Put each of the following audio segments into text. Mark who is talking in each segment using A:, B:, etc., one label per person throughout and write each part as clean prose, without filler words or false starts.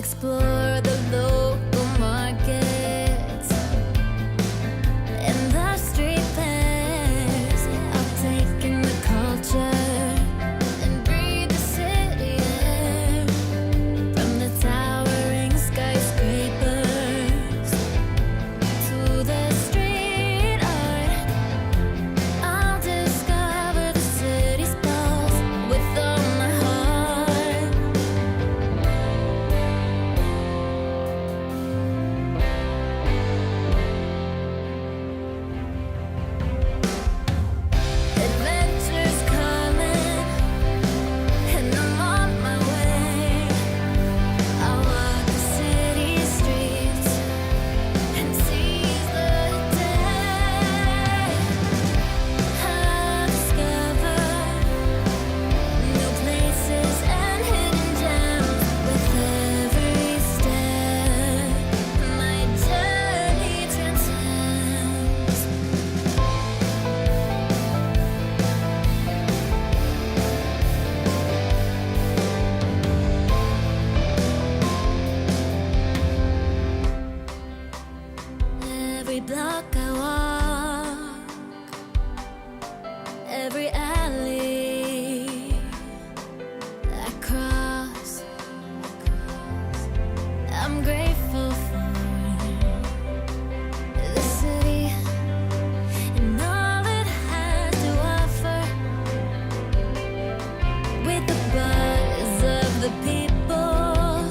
A: explore the local markets and the street fairs. I'll take in the culture and breathe the city air, from the towering skyscrapers to the street art. I'll discover the city's pulse with all my heart. Adventure's coming, and I'm on my way. I'll walk the city streets and seize the day. I'll discover new places and hidden gems with every step. My journey transcends. Every block I walk, every alley I cross, I'm grateful for the city and all it has to offer. With the buzz of the people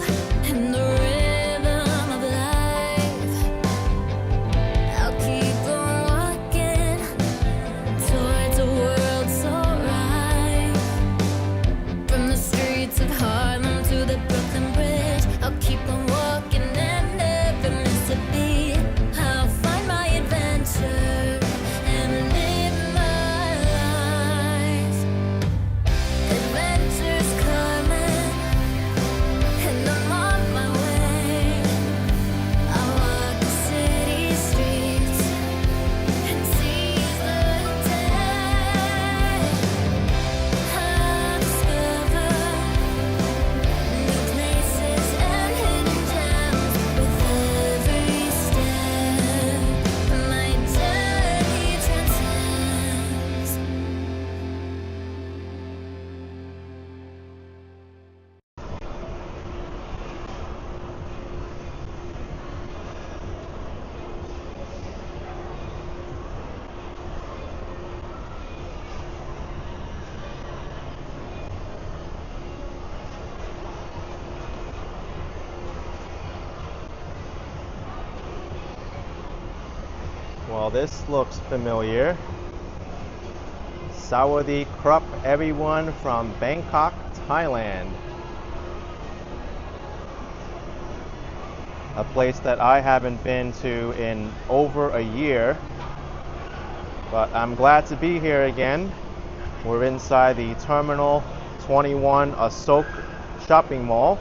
A: and the rhythm of life, I'll keep on walking towards a world so right. From the streets of Harlem to the Brooklyn Bridge, I'll keep on walking and never miss a beat. I'll find my adventure and live my life. Adventure's coming, and I'm on my way. I'll walk the city streets and seize the day. I'll discover new places and hidden gems with every step. My journey transcends.
B: Well, this looks familiar. Sawadee Krupp, everyone, from Bangkok, Thailand. A place that I haven't been to in over a year, but I'm glad to be here again. We're inside the Terminal 21 Asok shopping mall.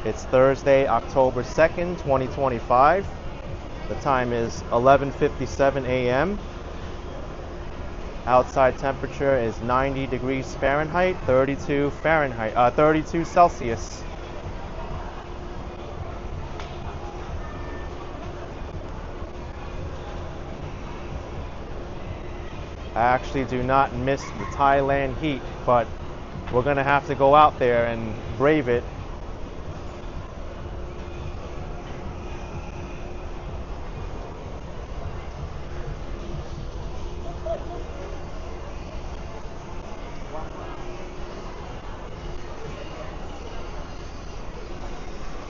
B: It's Thursday, October 2nd, 2025. The time is 11:57 a.m. Outside temperature is 90 degrees Fahrenheit, 32 Celsius. I actually do not miss the Thailand heat, but we're gonna have to go out there and brave it.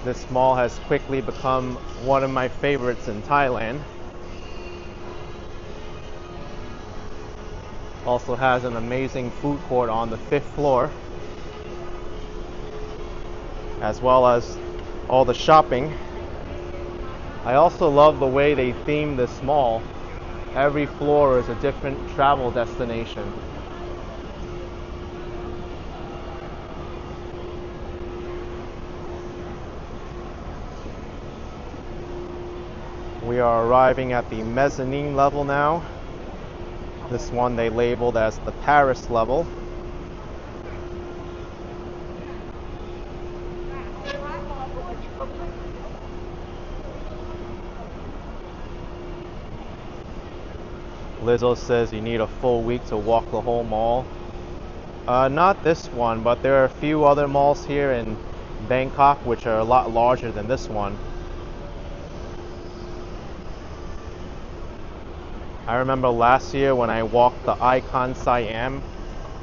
B: This mall has quickly become one of my favorites in Thailand. Also has an amazing food court on the 5th floor, as well as all the shopping. I also love the way they theme this mall. Every floor is a different travel destination. We are arriving at the mezzanine level now. This one they labeled as the Paris level. Lizzo says you need a full week to walk the whole mall. Not this one, but there are a few other malls here in Bangkok which are a lot larger than this one. I remember last year when I walked the Icon Siam,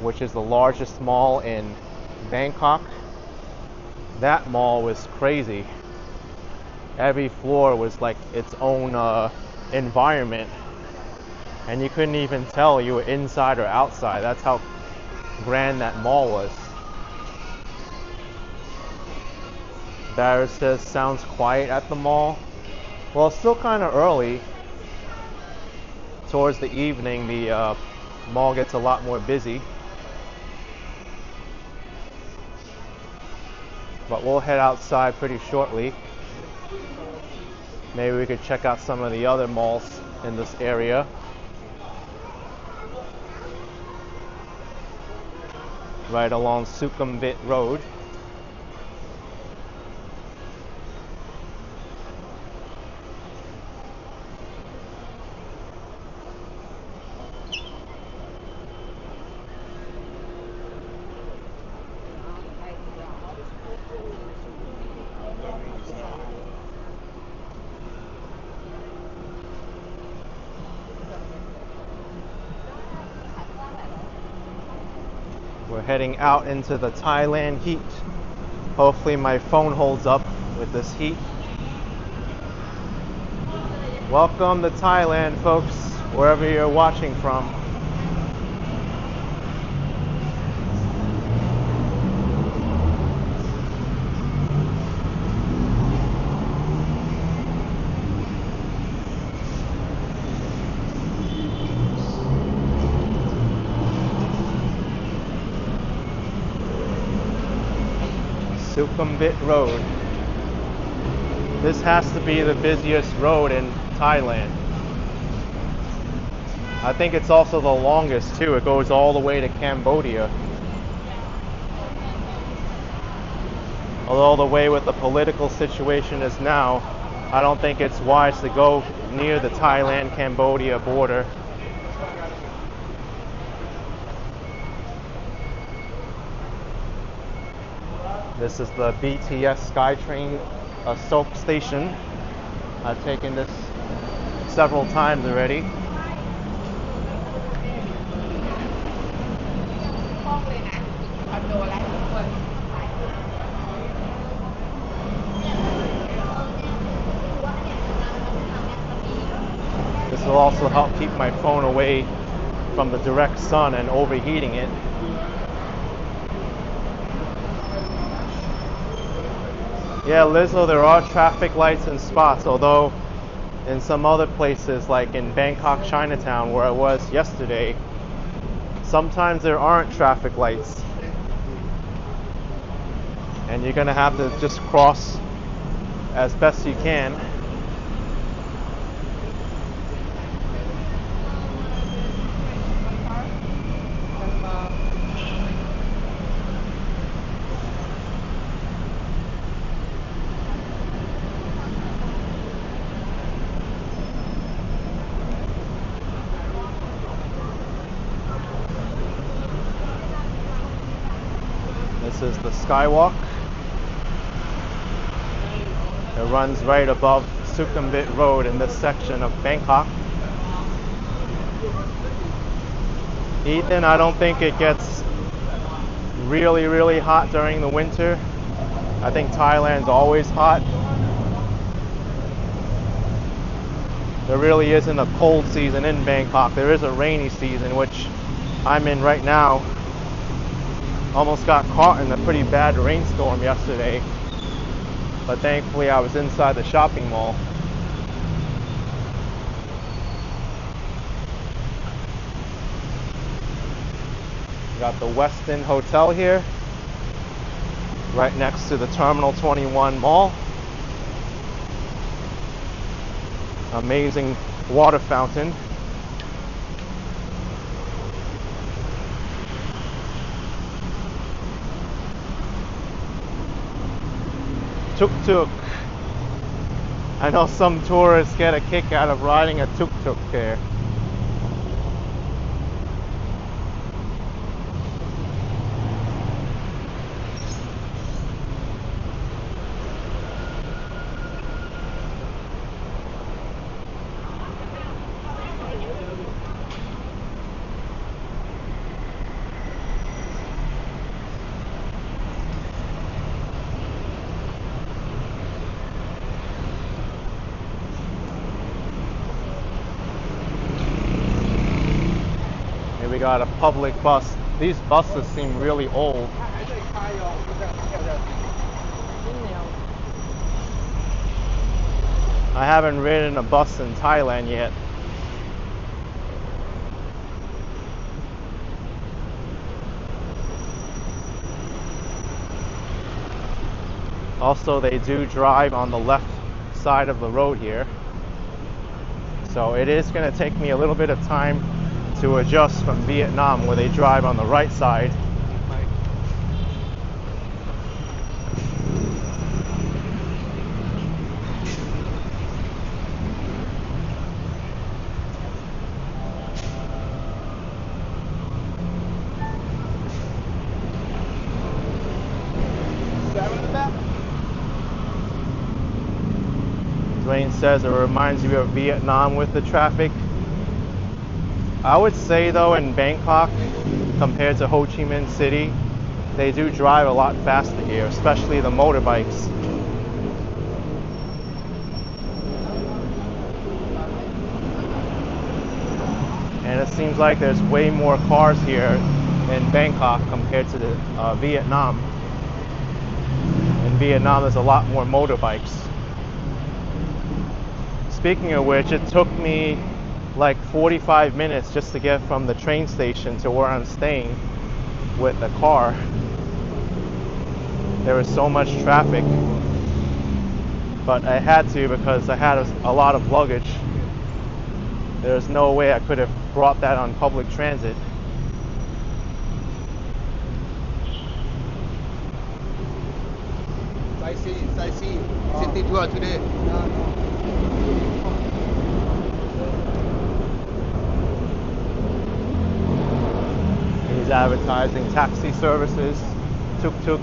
B: which is the largest mall in Bangkok. That mall was crazy. Every floor was like its own environment, and you couldn't even tell you were inside or outside. That's how grand that mall was. Barrett says sounds quiet at the mall. Well, it's still kind of early. Towards the evening, the mall gets a lot more busy. But we'll head outside pretty shortly. Maybe we could check out some of the other malls in this area. Right along Sukhumvit Road. We're heading out into the Thailand heat. Hopefully my phone holds up with this heat. Welcome to Thailand, folks, wherever you're watching from. Sukhumvit Road. This has to be the busiest road in Thailand. I think it's also the longest too. It goes all the way to Cambodia. Although the way with the political situation is now, I don't think it's wise to go near the Thailand-Cambodia border. This is the BTS SkyTrain Sok station. I've taken this several times already. This will also help keep my phone away from the direct sun and overheating it. Yeah, Lizzo, there are traffic lights and spots, although in some other places, like in Bangkok, Chinatown, where I was yesterday, sometimes there aren't traffic lights. And you're gonna have to just cross as best you can. This is the Skywalk. It runs right above Sukhumvit Road in this section of Bangkok. Ethan, I don't think it gets really, really hot during the winter. I think Thailand's always hot. There really isn't a cold season in Bangkok. There is a rainy season, which I'm in right now. Almost got caught in a pretty bad rainstorm yesterday, but thankfully I was inside the shopping mall. We got the Westin Hotel here, right next to the Terminal 21 Mall. Amazing water fountain. Tuk-tuk. I know some tourists get a kick out of riding a tuk-tuk here. we got a public bus. These buses seem really old. I haven't ridden a bus in Thailand yet. Also, they do drive on the left side of the road here. So it is going to take me a little bit of time to adjust from Vietnam, where they drive on the right side. Dwayne says it reminds you of Vietnam with the traffic. I would say though, in Bangkok compared to Ho Chi Minh City, they do drive a lot faster here, especially the motorbikes. And it seems like there's way more cars here in Bangkok compared to Vietnam. In Vietnam, there's a lot more motorbikes. Speaking of which, it took me like 45 minutes just to get from the train station to where I'm staying with the car. There was so much traffic, but I had to because I had a lot of luggage. There's no way I could have brought that on public transit.
C: Sightseeing. City tour today.
B: He's advertising taxi services, tuk-tuk.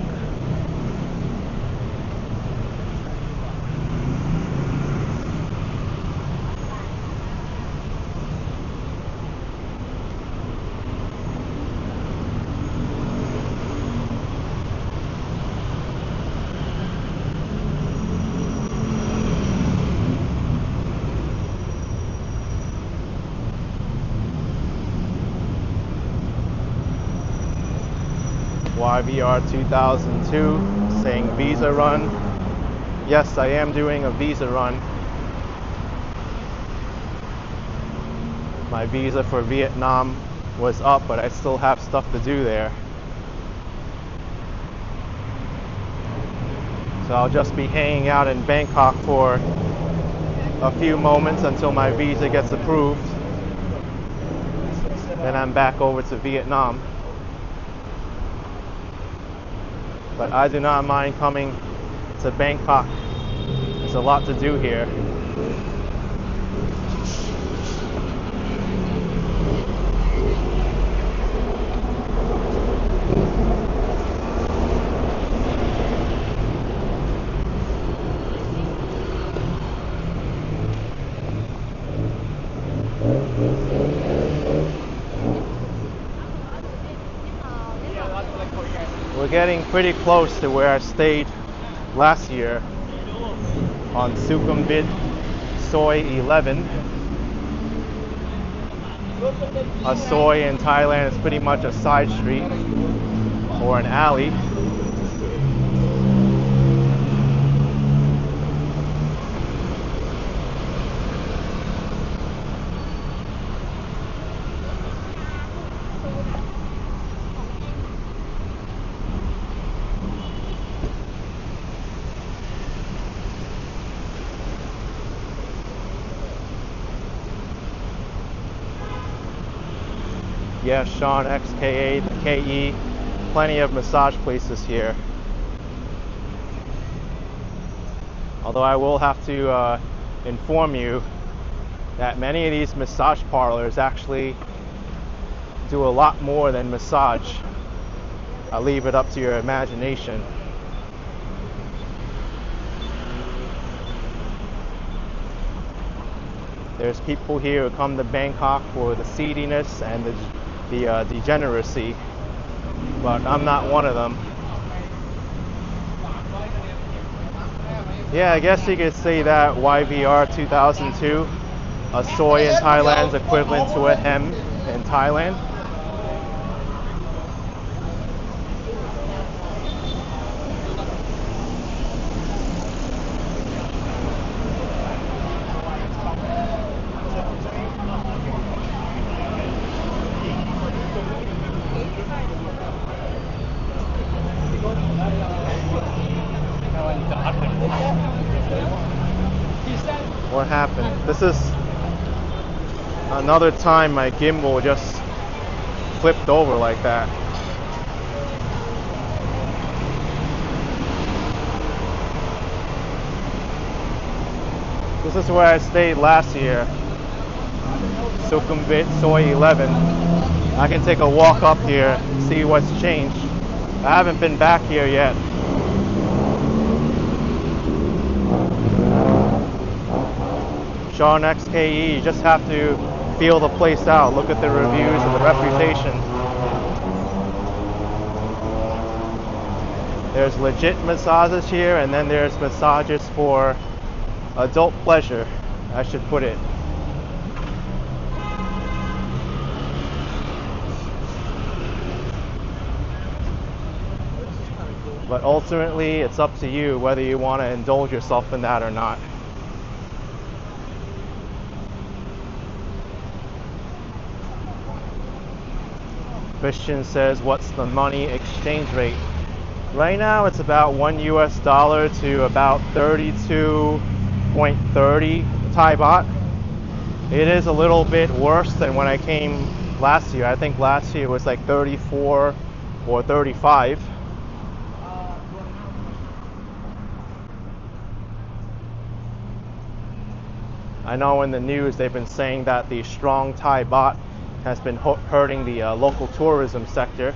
B: YVR 2002 saying visa run. Yes, I am doing a visa run. My visa for Vietnam was up, but I still have stuff to do there. So I'll just be hanging out in Bangkok for a few moments until my visa gets approved. Then I'm back over to Vietnam. But I do not mind coming to Bangkok. There's a lot to do here. We're getting pretty close to where I stayed last year on Sukhumvit Soi 11. A Soi in Thailand is pretty much a side street or an alley. Yes, Sean XKA, KE, plenty of massage places here. Although I will have to inform you that many of these massage parlors actually do a lot more than massage. I'll leave it up to your imagination. There's people here who come to Bangkok for the seediness and the degeneracy, but I'm not one of them. Yeah, I guess you could say that YVR 2002, a Soi in Thailand is equivalent to a Hem in Thailand. This is another time my gimbal just flipped over like that. This is where I stayed last year, Sukhumvit Soy 11. I can take a walk up here, see what's changed. I haven't been back here yet. Sean XKE, you just have to feel the place out, look at the reviews and the reputation. There's legit massages here, and then there's massages for adult pleasure, I should put it. But ultimately, it's up to you whether you want to indulge yourself in that or not. Christian says, what's the money exchange rate? Right now, it's about $1 to about 32.30 Thai baht. It is a little bit worse than when I came last year. I think last year it was like 34 or 35. I know in the news they've been saying that the strong Thai baht has been hurting the local tourism sector.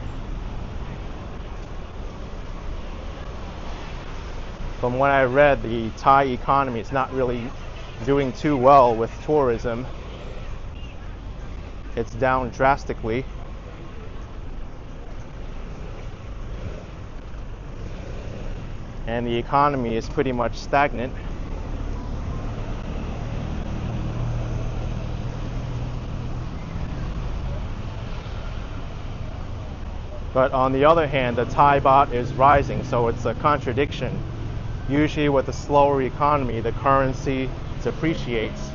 B: From what I read, the Thai economy is not really doing too well with tourism. It's down drastically. And the economy is pretty much stagnant. But on the other hand, the Thai baht is rising, so it's a contradiction. Usually with a slower economy, the currency depreciates.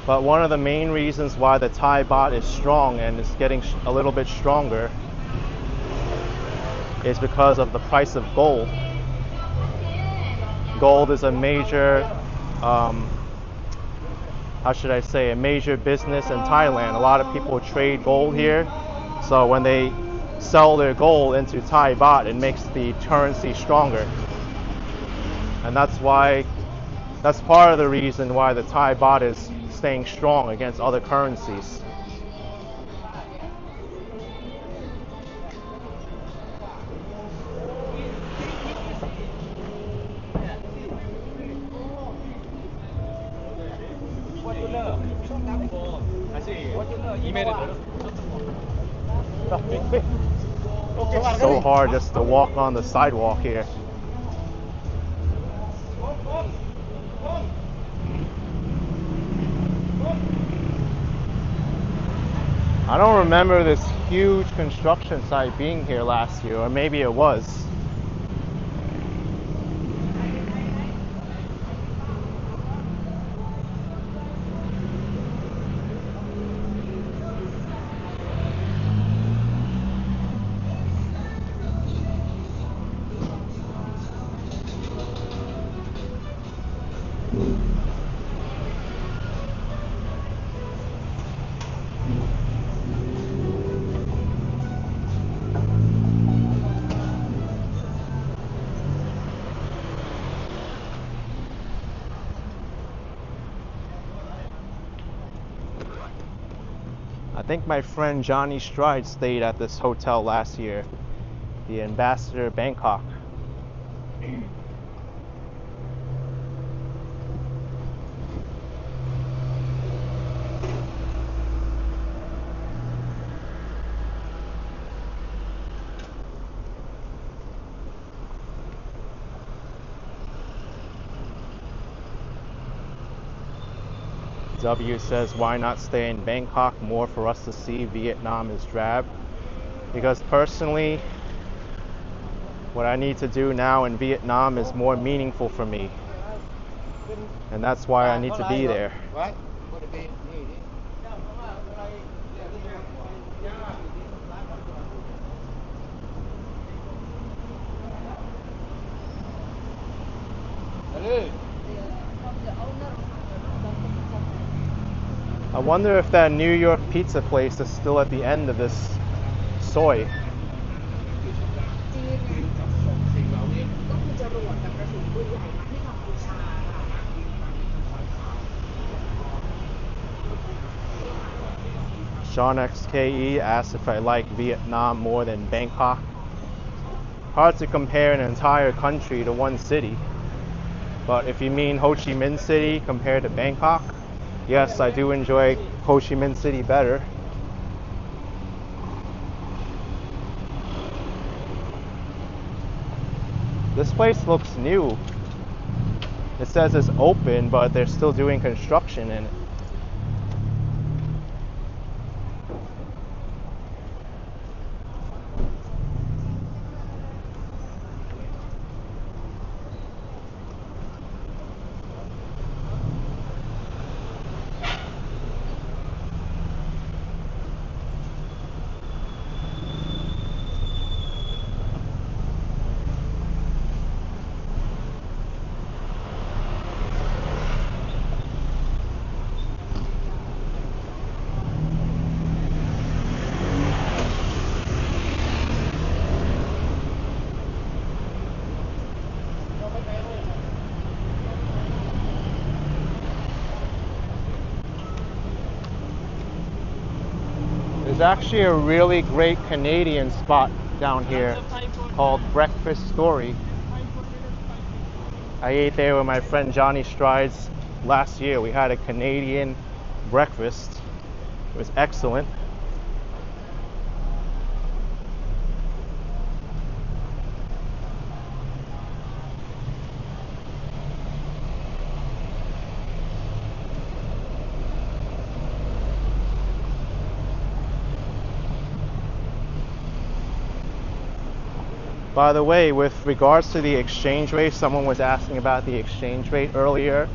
B: But one of the main reasons why the Thai baht is strong and is getting a little bit stronger is because of the price of gold. Gold is a major how should I say, a major business in Thailand. A lot of people trade gold here, so when they sell their gold into Thai baht, it makes the currency stronger. And that's part of the reason why the Thai baht is staying strong against other currencies. So hard just to walk on the sidewalk here. I don't remember this huge construction site being here last year, or maybe it was. I think my friend Johnny Stride stayed at this hotel last year, the Ambassador Bangkok. W says, why not stay in Bangkok? More for us to see. Vietnam is drab. Because personally, what I need to do now in Vietnam is more meaningful for me. And that's why I need to be there. I wonder if that New York pizza place is still at the end of this soy. Sean XKE asked if I like Vietnam more than Bangkok. Hard to compare an entire country to one city. But if you mean Ho Chi Minh City compared to Bangkok, yes, I do enjoy Ho Chi Minh City better. This place looks new. It says it's open, but they're still doing construction in it. There's actually a really great Canadian spot down here called Breakfast Story. I ate there with my friend Johnny Strides last year. We had a Canadian breakfast. It was excellent. By the way, with regards to the exchange rate, someone was asking about the exchange rate earlier.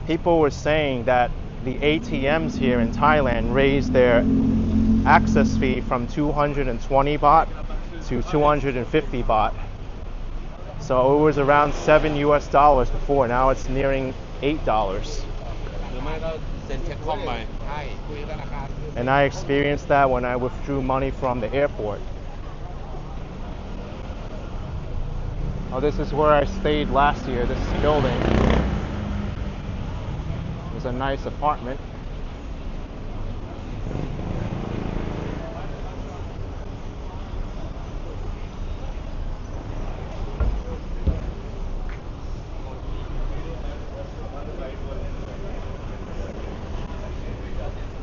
B: People were saying that the ATMs here in Thailand raised their access fee from 220 baht to 250 baht. So it was around $7 before. Now it's nearing $8. And I experienced that when I withdrew money from the airport. Oh, this is where I stayed last year, this building. It was a nice apartment.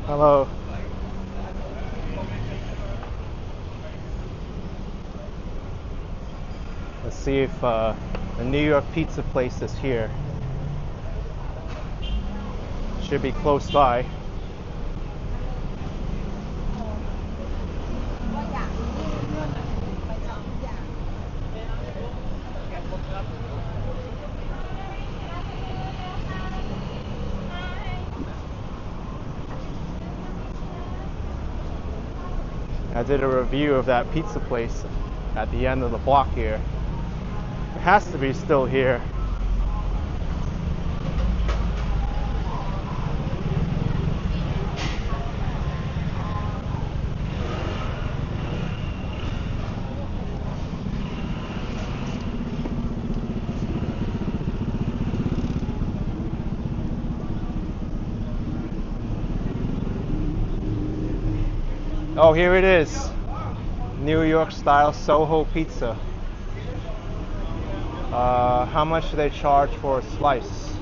B: Hello. Let's see if the New York pizza place is here. Should be close by. I did a review of that pizza place at the end of the block here. It has to be still here. Oh, here it is. New York style Soho pizza. How much do they charge for a slice?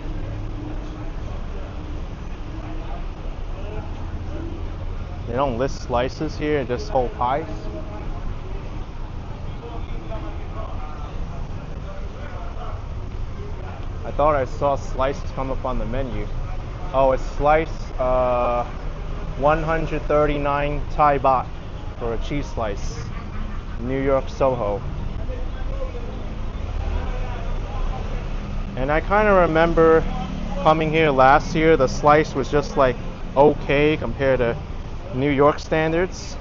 B: They don't list slices here, just whole pies. I thought I saw slices come up on the menu. Oh, a slice, 139 Thai baht for a cheese slice. New York Soho. And I kind of remember coming here last year, the slice was just like okay compared to New York standards.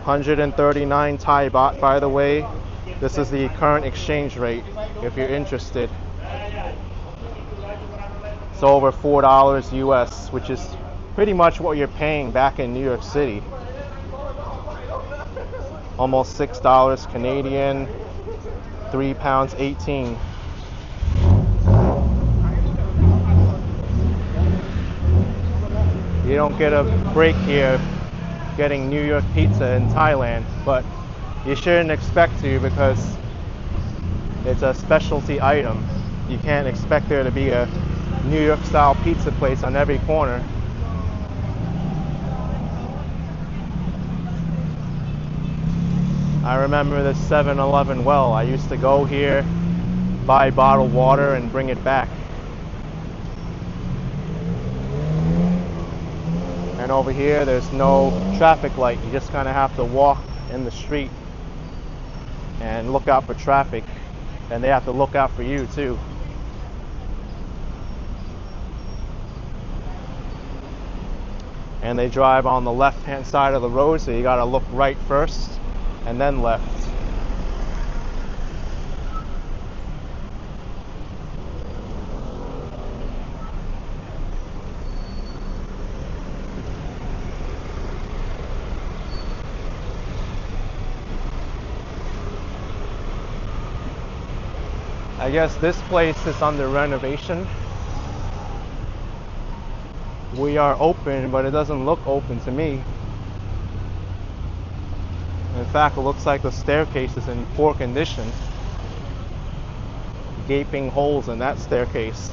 B: 139 Thai baht, by the way. This is the current exchange rate if you're interested. It's over $4 US, which is pretty much what you're paying back in New York City. Almost $6 Canadian, £3.18. You don't get a break here getting New York pizza in Thailand, but you shouldn't expect to because it's a specialty item. You can't expect there to be a New York style pizza place on every corner. I remember the 7-Eleven well. I used to go here, buy bottled water and bring it back. And over here there's no traffic light. You just kind of have to walk in the street and look out for traffic, and they have to look out for you too. And they drive on the left-hand side of the road, so you got to look right first and then left. I guess this place is under renovation. We are open, but it doesn't look open to me. In fact, it looks like the staircase is in poor condition. Gaping holes in that staircase.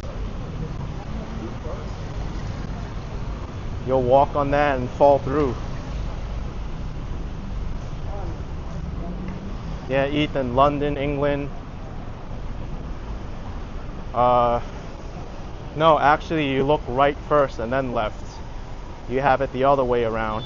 B: You'll walk on that and fall through. Yeah, Ethan, London, England. No, actually you look right first and then left. You have it the other way around.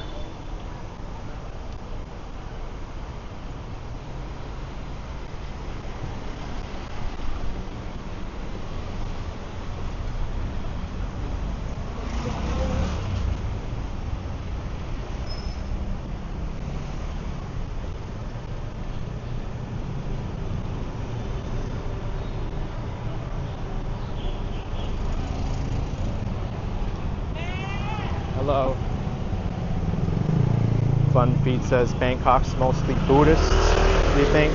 B: Hello. Fun Feet says Bangkok's mostly Buddhists, do you think?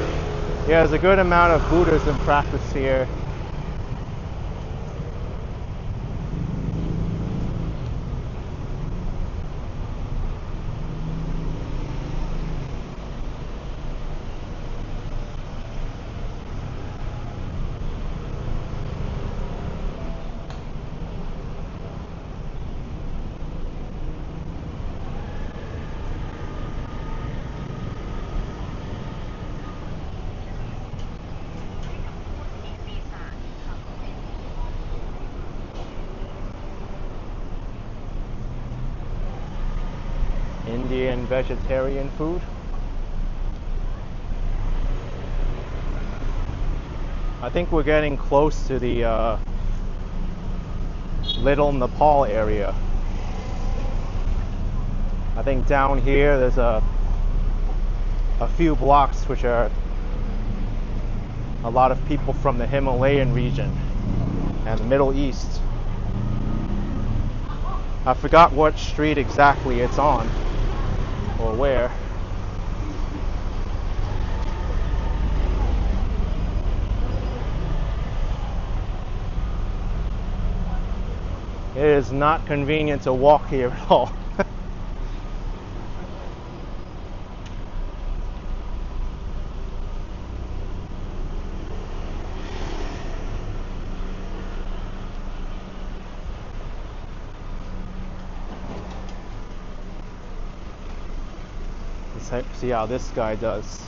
B: Yeah, there's a good amount of Buddhism practice here. Indian vegetarian food. I think we're getting close to the Little Nepal area. I think down here there's a few blocks which are a lot of people from the Himalayan region and the Middle East. I forgot what street exactly it's on or where. It is not convenient to walk here at all. Let's see how this guy does.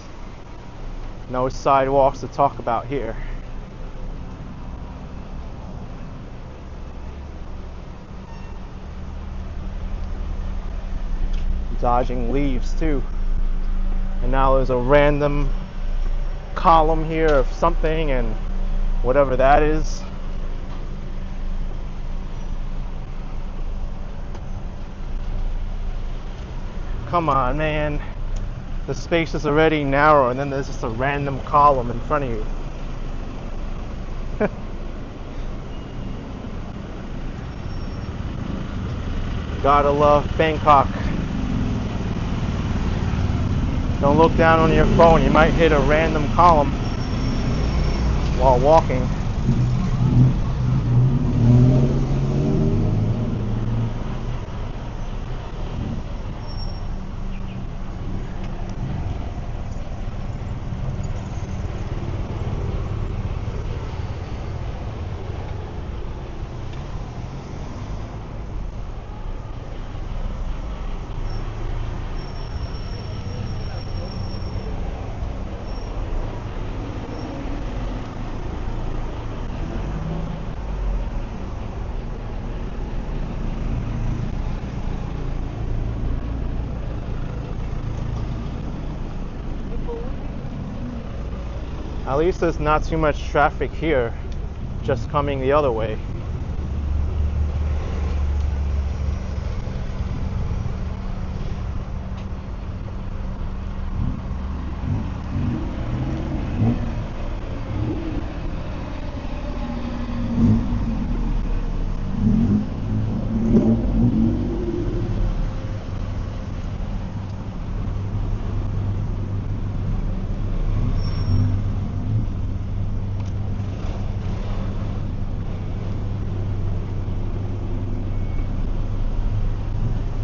B: No sidewalks to talk about here. Dodging leaves too. And now there's a random column here of something, and whatever that is. Come on, man. the space is already narrow, and then there's just a random column in front of you. Gotta love Bangkok. Don't look down on your phone, you might hit a random column while walking. At least there's not too much traffic here, just coming the other way.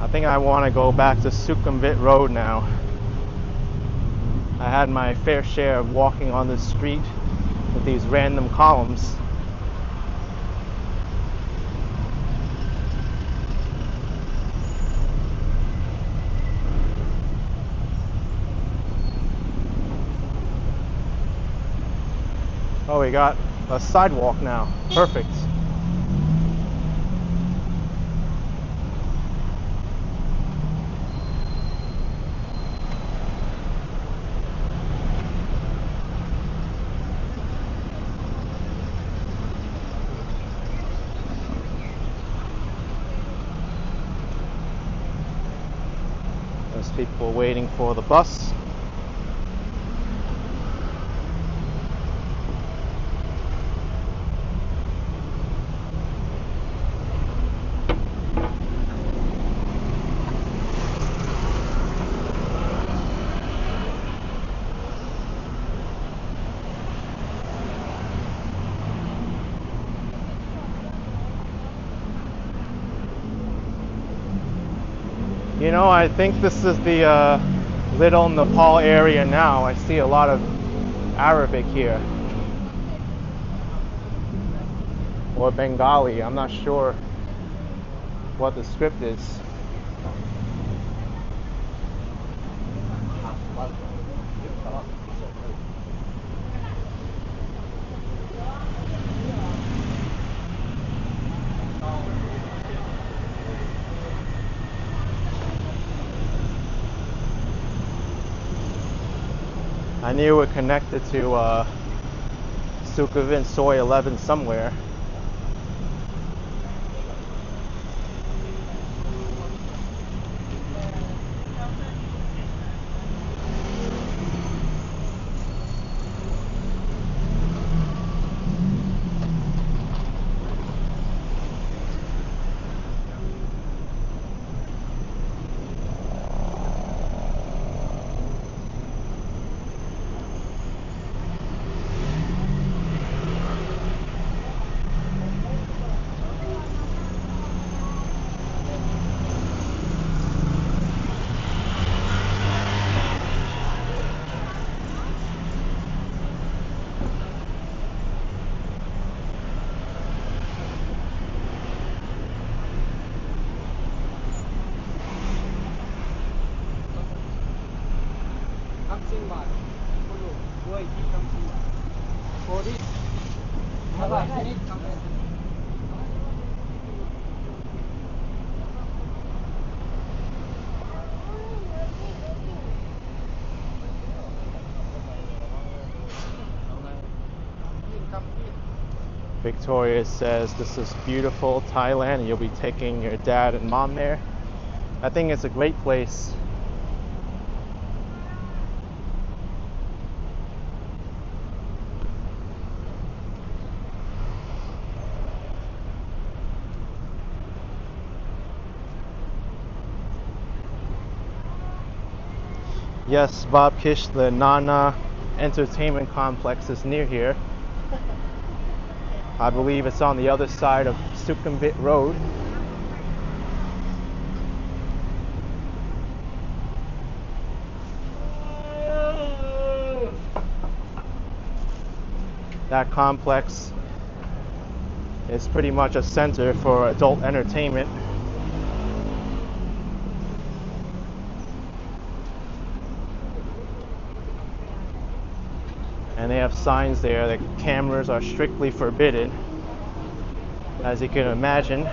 B: I think I want to go back to Sukhumvit Road now. I had my fair share of walking on this street with these random columns. Oh, we got a sidewalk now. Perfect. There's people waiting for the bus. You know, I think this is the Little Nepal area now. I see a lot of Arabic here. Or Bengali, I'm not sure what the script is. I knew it connected to Sukhumvit Soy 11 somewhere. Victoria says this is beautiful Thailand and you'll be taking your dad and mom there. I think it's a great place. Yes, Bob Kish, the Nana Entertainment Complex is near here. I believe it's on the other side of Sukhumvit Road. That complex is pretty much a center for adult entertainment. And they have signs there that cameras are strictly forbidden, as you can imagine.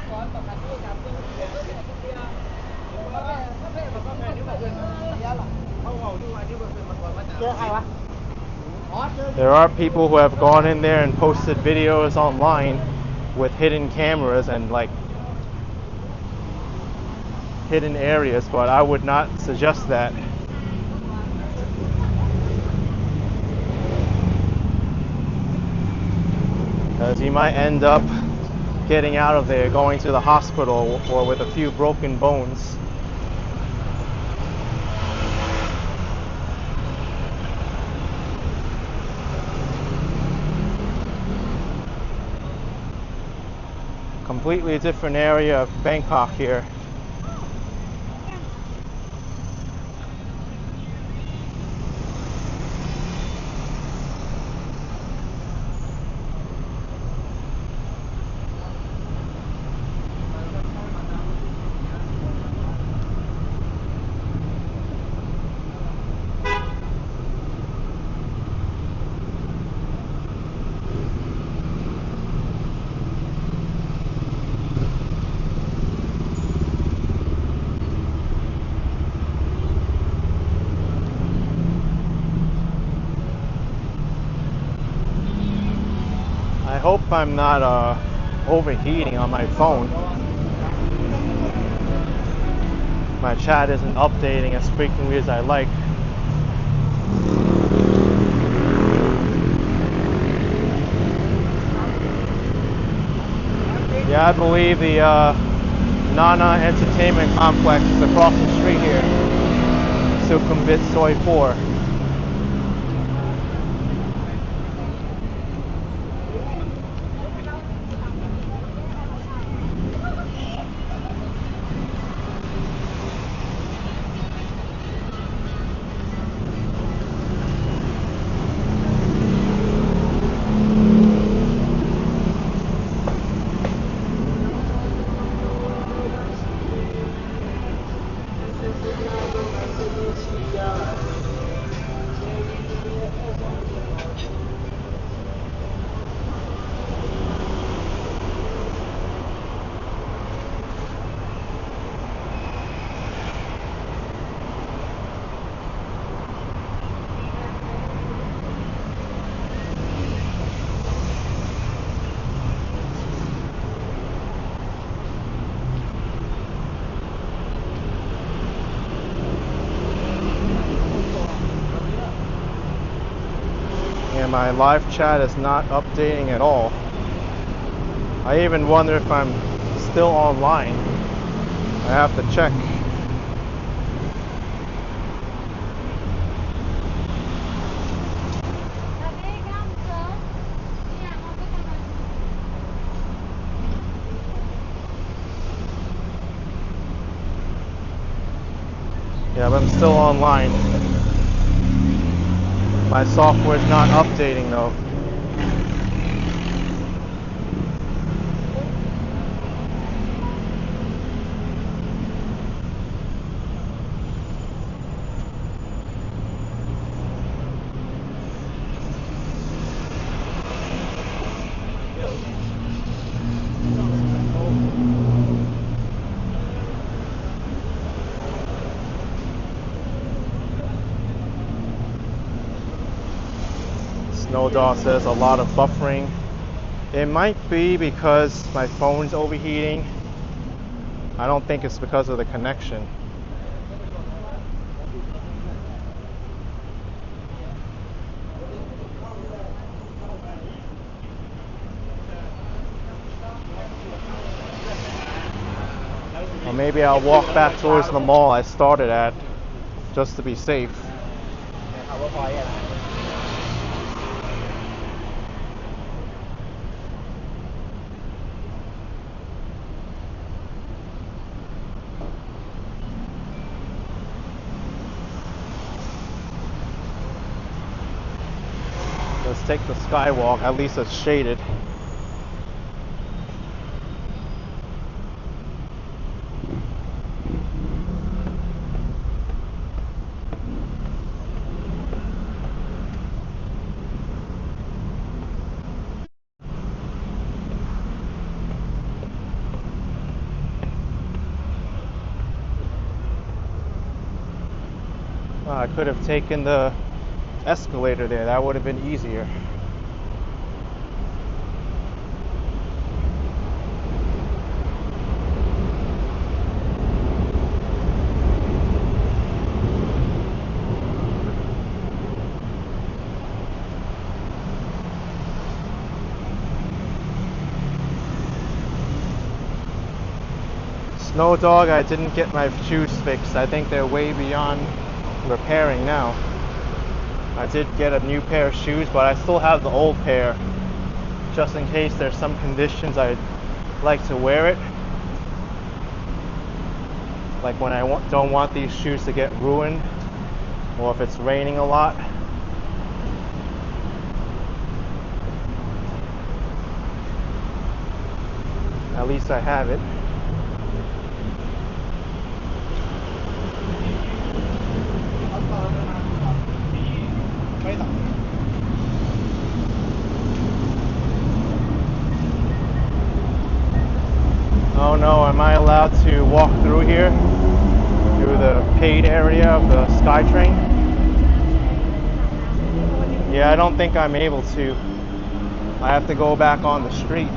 B: There are people who have gone in there and posted videos online with hidden cameras and like hidden areas, but I would not suggest that. Because you might end up getting out of there, going to the hospital, or with a few broken bones. Completely different area of Bangkok here. I hope I'm not overheating on my phone. My chat isn't updating as frequently as I like. Yeah, I believe the Nana Entertainment Complex is across the street here. Sukhumvit Soi 4. And my live chat is not updating at all. I even wonder if I'm still online. I have to check. Yeah, but I'm still online. My software's not updating though. Snowdog says a lot of buffering. It might be because my phone's overheating. I don't think it's because of the connection. Or maybe I'll walk back towards the mall I started at just to be safe.
D: PowerPoint อะนะ
B: Let's take the skywalk. At least it's shaded. I could have taken the escalator there. That would have been easier. Snow Dog, I didn't get my shoes fixed. I think they're way beyond repairing now. I did get a new pair of shoes, but I still have the old pair just in case there's some conditions I'd like to wear it. Like when I don't want these shoes to get ruined, or if it's raining a lot. At least I have it. Oh no, am I allowed to walk through here? Through the paid area of the SkyTrain? Yeah, I don't think I'm able to. I have to go back on the street.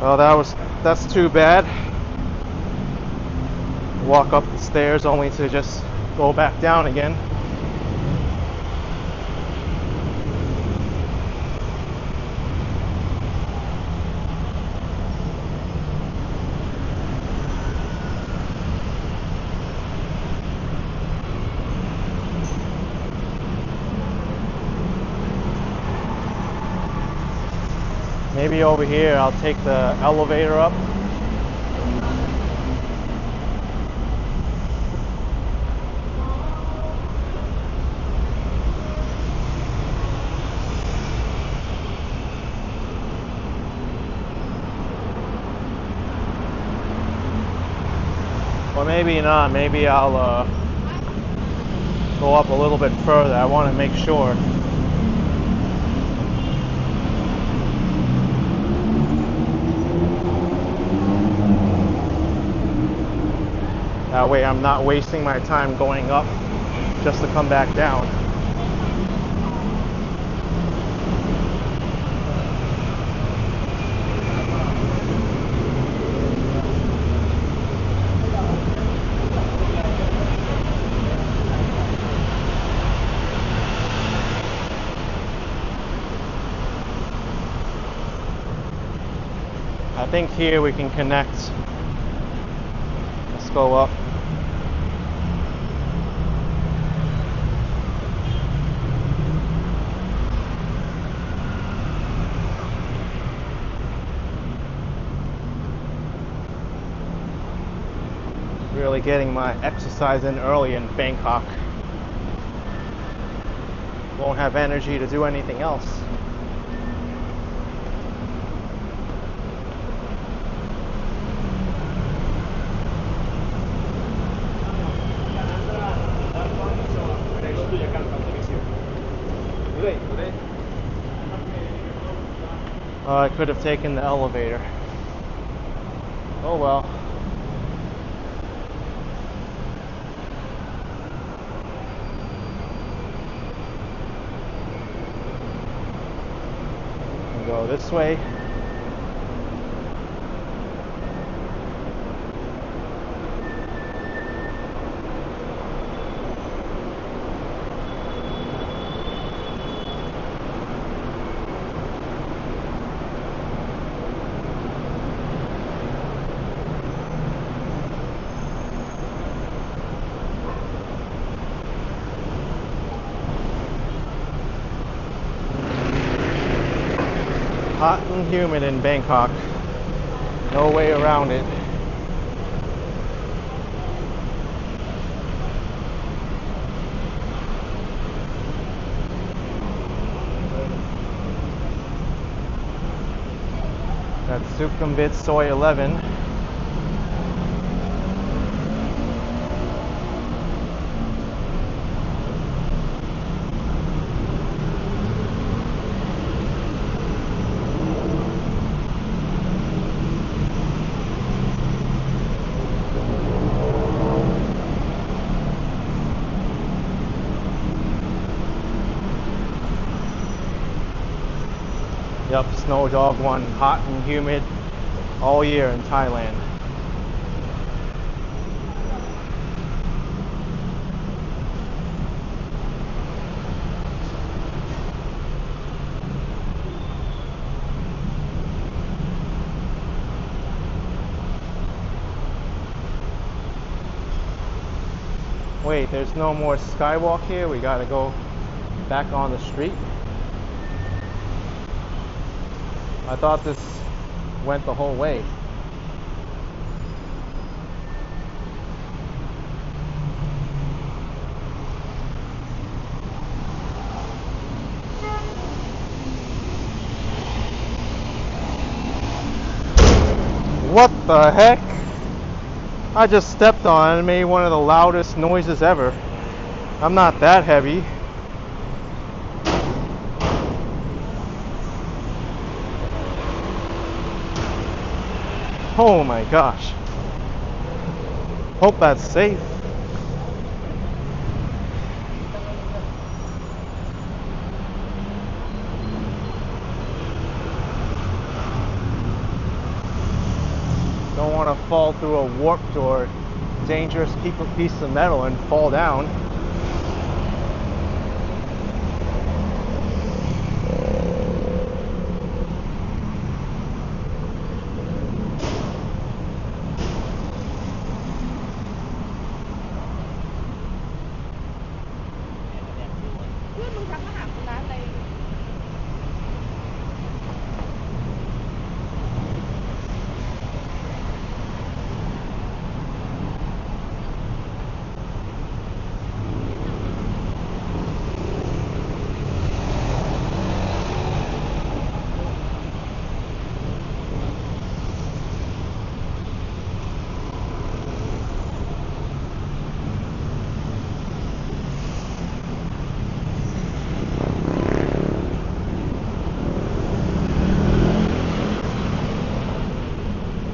B: Oh, that's too bad. Walk up the stairs only to just go back down again. Maybe over here I'll take the elevator up. Or maybe not. Maybe I'll go up a little bit further. I want to make sure. That way I'm not wasting my time going up just to come back down. I think here we can connect. Let's go up. Really getting my exercise in early in Bangkok. Won't have energy to do anything else. I could have taken the elevator. Oh well. Go this way. Hot and humid in Bangkok. No way around it. That's Sukhumvit Soy 11. Yup, Snow Dog 1, hot and humid all year in Thailand. Wait, there's no more skywalk here? We gotta go back on the street? I thought this went the whole way. What the heck? I just stepped on it and made one of the loudest noises ever. I'm not that heavy. Oh my gosh. Hope that's safe. Don't want to fall through a warped or dangerous piece of metal and fall down.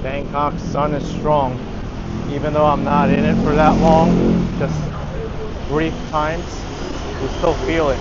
B: Bangkok's sun is strong, even though I'm not in it for that long, just brief times, you still feel it.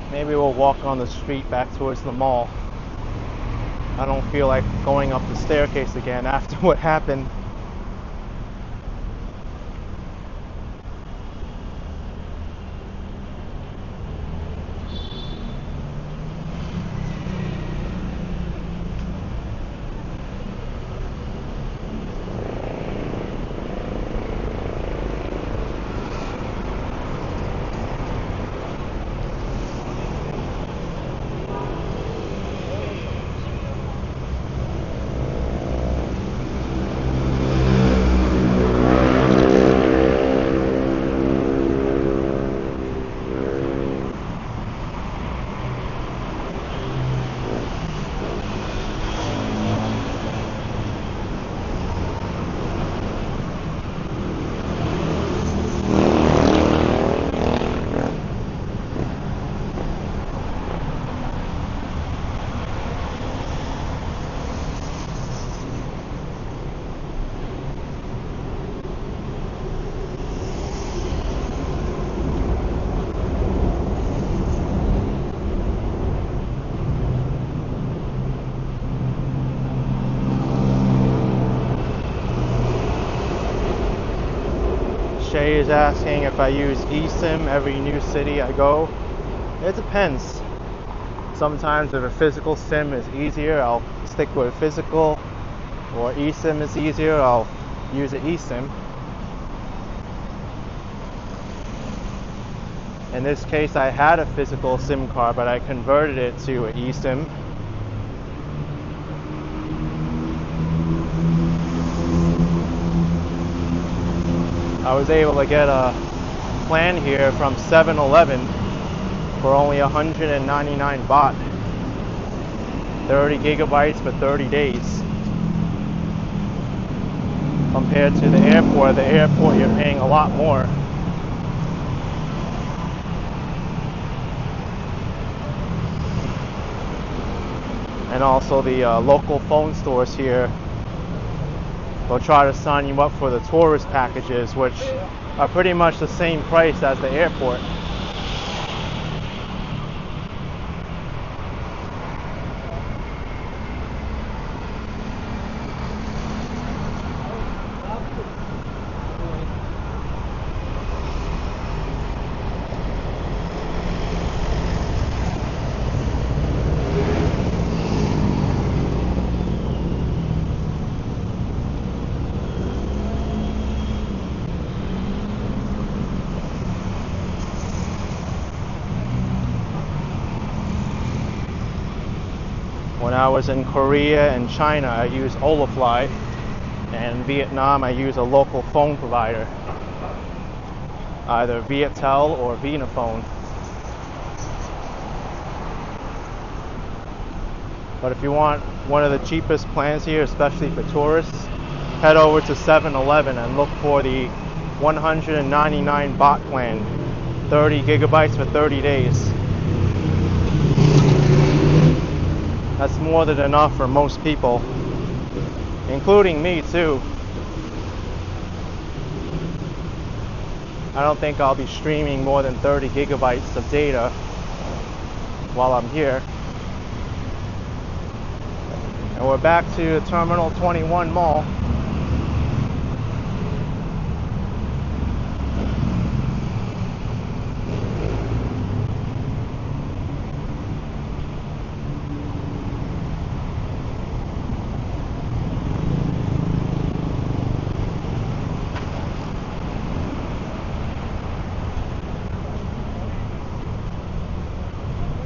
B: Maybe we'll walk on the street back towards the mall. I don't feel like going up the staircase again after what happened. Ray is asking if I use eSIM every new city I go. It depends. Sometimes if a physical SIM is easier, I'll stick with physical, or eSIM is easier, I'll use an eSIM. In this case, I had a physical SIM card, but I converted it to an eSIM. I was able to get a plan here from 7-Eleven for only 199 baht, 30 gigabytes for 30 days. Compared to the airport you're paying a lot more. And also the local phone stores here, they'll try to sign you up for the tourist packages, which are pretty much the same price as the airport. When I was in Korea and China, I used Olafly, and in Vietnam, I use a local phone provider, either Viettel or Vinaphone. But if you want one of the cheapest plans here, especially for tourists, head over to 7-Eleven and look for the 199 baht plan, 30 gigabytes for 30 days. That's more than enough for most people, including me too. I don't think I'll be streaming more than 30 gigabytes of data while I'm here. And we're back to Terminal 21 Mall.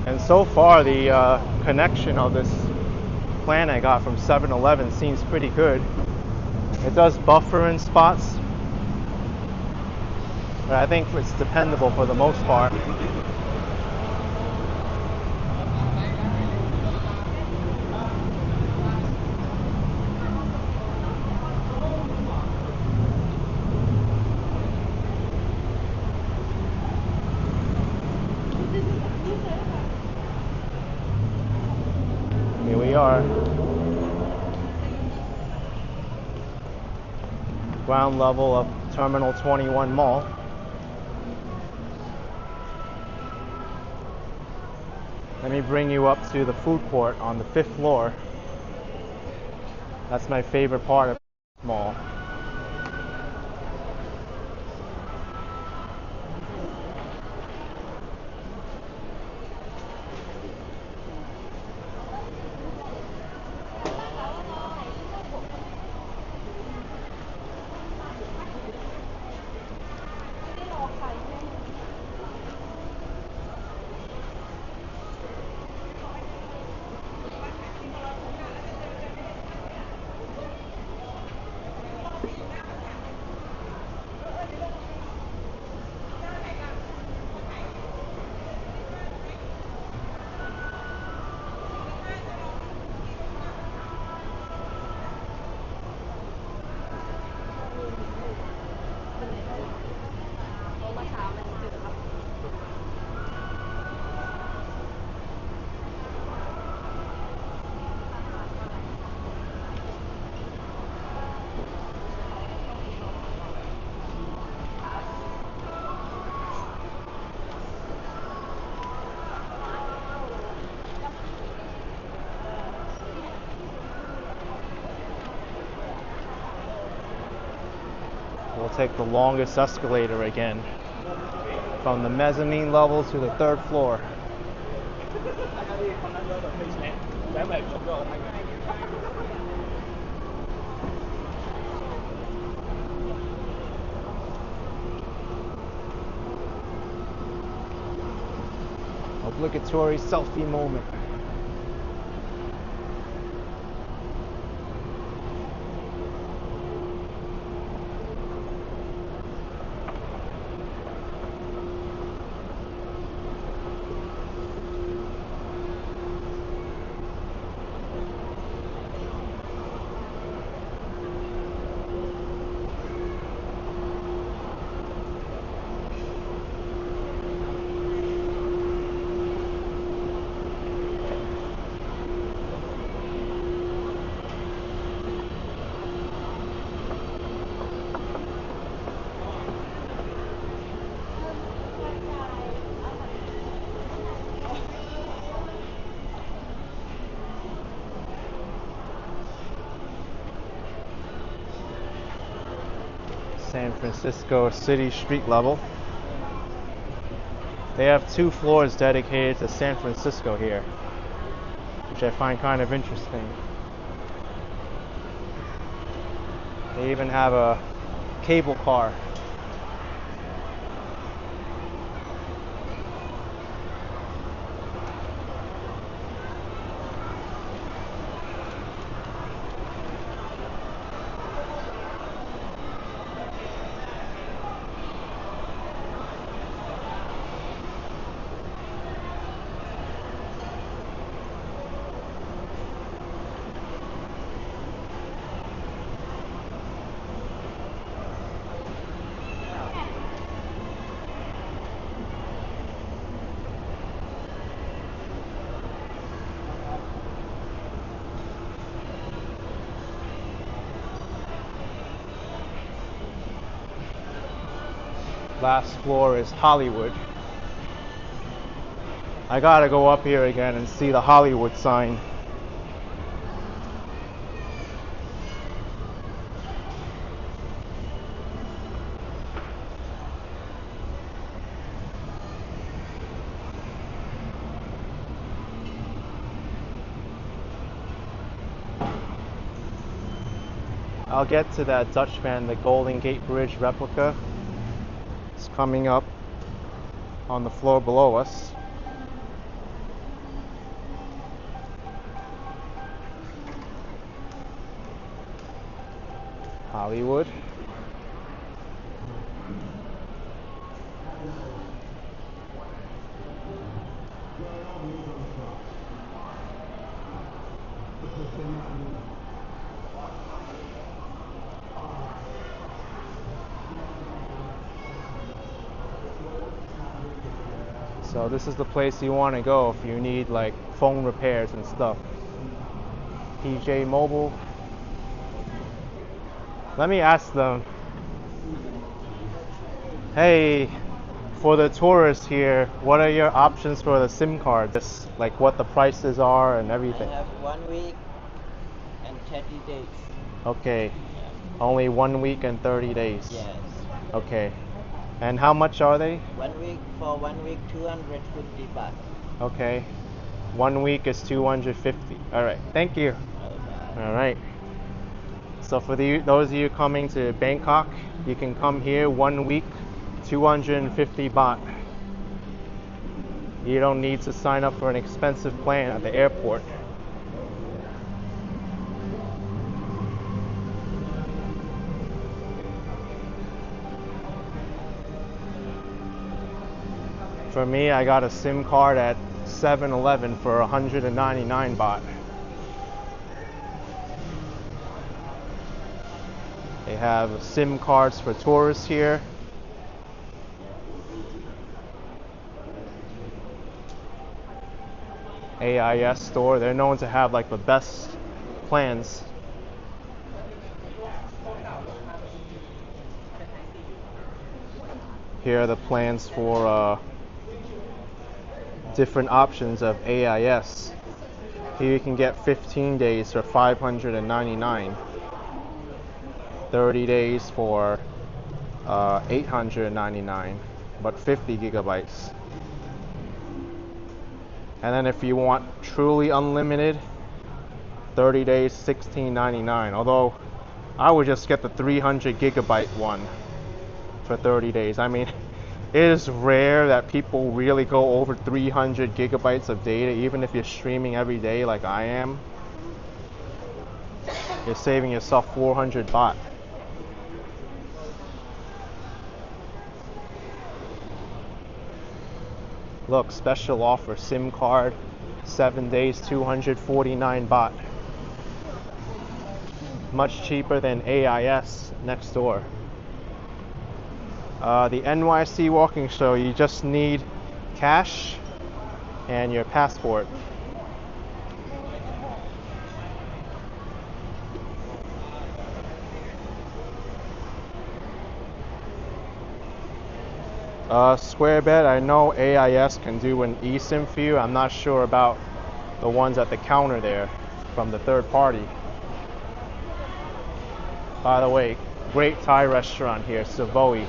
B: And so far, the connection of this plan I got from 7-Eleven seems pretty good. It does buffer in spots, but I think it's dependable for the most part. Here we are. Ground level of Terminal 21 Mall. Let me bring you up to the food court on the 5th floor. That's my favorite part of the mall. We'll take the longest escalator again, from the mezzanine level to the 3rd floor. Obligatory selfie moment. San Francisco city street level. They have 2 floors dedicated to San Francisco here, which I find kind of interesting. They even have a cable car. Last floor is Hollywood. I gotta go up here again and see the Hollywood sign. I'll get to that Dutchman, the Golden Gate Bridge replica. It's coming up on the floor below us. Hollywood. So this is the place you want to go if you need like phone repairs and stuff. PJ Mobile. Let me ask them, hey, for the tourists here, what are your options for the SIM card? Just like what the prices are and everything.
D: I have 1 week and 30 days.
B: Okay, only 1 week and 30 days.
D: Yes.
B: Okay, and how much are they?
D: 1 week, for 1 week, 250 baht.
B: Okay, 1 week is 250. All right, thank you. All right. So for those of you coming to Bangkok, you can come here 1 week, 250 baht. You don't need to sign up for an expensive plan at the airport. For me, I got a SIM card at 7-Eleven for 199 baht. They have SIM cards for tourists here. AIS store, they're known to have like the best plans. Here are the plans for different options of AIS. Here you can get 15 days for 599. 30 days for $899, but 50 gigabytes. And then if you want truly unlimited, 30 days, $16.99. Although I would just get the 300 gigabyte one for 30 days. I mean, it is rare that people really go over 300 gigabytes of data, even if you're streaming every day like I am. You're saving yourself 400 baht. Look, special offer, SIM card, 7 days, 249 baht. Much cheaper than AIS next door. The NYC walking show, you just need cash and your passport. Square bet, I know AIS can do an eSIM for you. I'm not sure about the ones at the counter there from the third party. By the way, great Thai restaurant here, Savoy.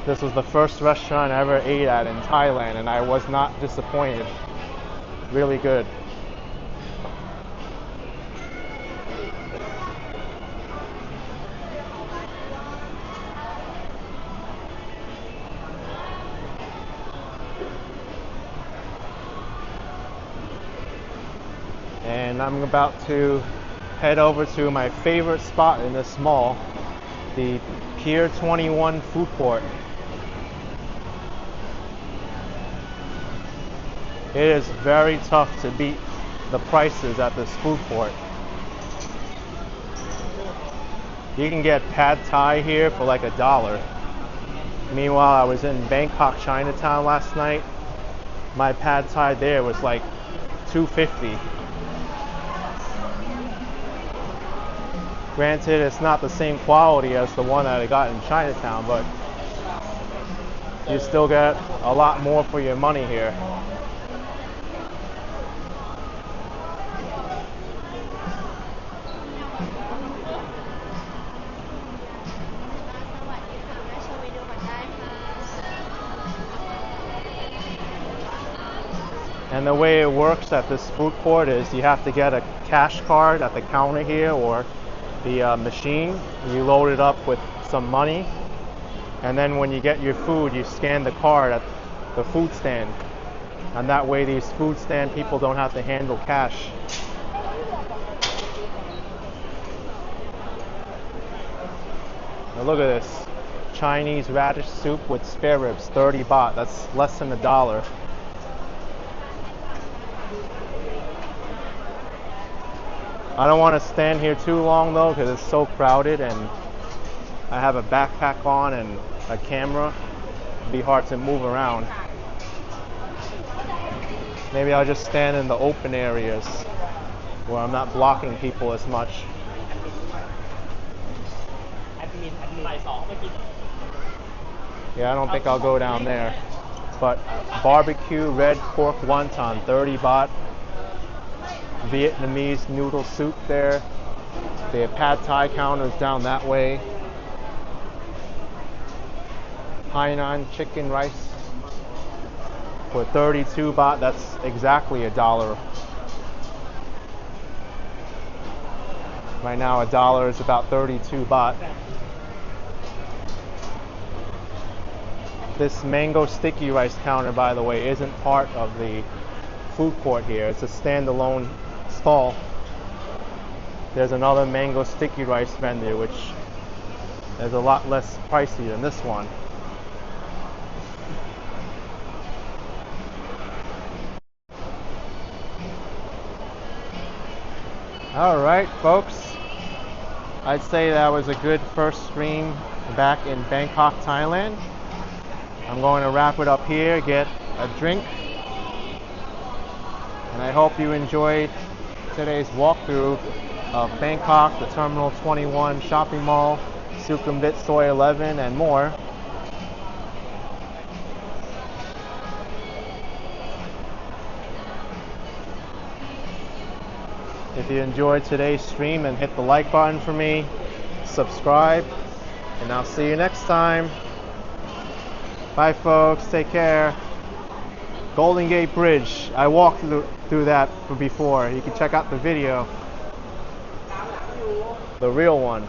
B: This was the first restaurant I ever ate at in Thailand, and I was not disappointed. Really good. And I'm about to head over to my favorite spot in this mall, the Pier 21 food court. It is very tough to beat the prices at this food court. You can get pad thai here for like $1. Meanwhile, I was in Bangkok, Chinatown last night. My pad thai there was like $2.50. Granted, it's not the same quality as the one that I got in Chinatown, but you still get a lot more for your money here. And the way it works at this food court is you have to get a cash card at the counter here or the machine. You load it up with some money, and then when you get your food, you scan the card at the food stand, and that way these food stand people don't have to handle cash. Now look at this, Chinese radish soup with spare ribs, 30 baht. That's less than $1. I don't want to stand here too long though, because it's so crowded and I have a backpack on and a camera. It'd be hard to move around. Maybe I'll just stand in the open areas where I'm not blocking people as much. Yeah, I don't think I'll go down there. But barbecue red pork wonton, 30 baht. Vietnamese noodle soup there. The pad thai counters down that way. Hainan chicken rice for 32 baht. That's exactly $1. Right now $1 is about 32 baht. This mango sticky rice counter, by the way, isn't part of the food court here. It's a standalone stall. There's another mango sticky rice vendor, which is a lot less pricey than this one. Alright folks, I'd say that was a good first stream back in Bangkok, Thailand. I'm going to wrap it up here, get a drink, and I hope you enjoyed today's walkthrough of Bangkok, the Terminal 21 shopping mall, Sukhumvit Soi 11, and more. If you enjoyed today's stream, then hit the like button for me, subscribe, And I'll see you next time. Bye, folks. Take care. Golden Gate Bridge. I walked through that before. You can check out the video. The real one.